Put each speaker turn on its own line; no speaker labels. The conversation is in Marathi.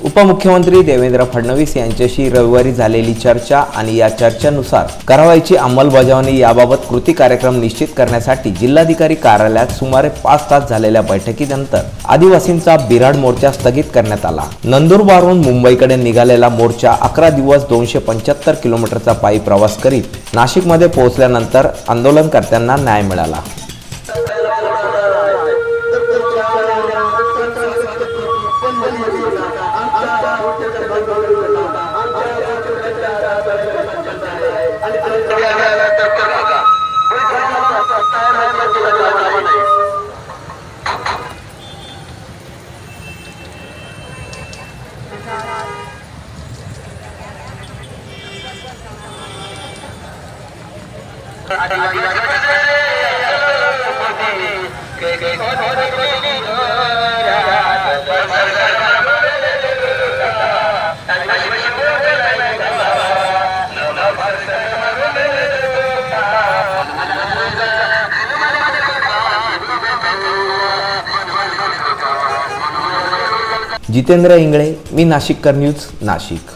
उपमुख्यमंत्री देवेंद्र फडणवीस यांच्याशी रविवारी झालेली चर्चा आणि या चर्चेनुसार कारवाईची अंमलबजावणी याबाबत कृती कार्यक्रम निश्चित करण्यासाठी जिल्हाधिकारी कार्यालयात सुमारे 5 तास झालेल्या बैठकीनंतर आदिवासींचा बिराड मोर्चा स्थगित करण्यात आला। नंदुरबारहून मुंबईकडे निघालेला मोर्चा 11 दिवस 275 किलोमीटरचा पायी प्रवास करीत नाशिकमध्ये पोहोचल्यानंतर आंदोलनकर्त्यांना न्याय मिळाला। जितेंद्र इंगळे, मी नाशिककर न्यूज, नाशिक।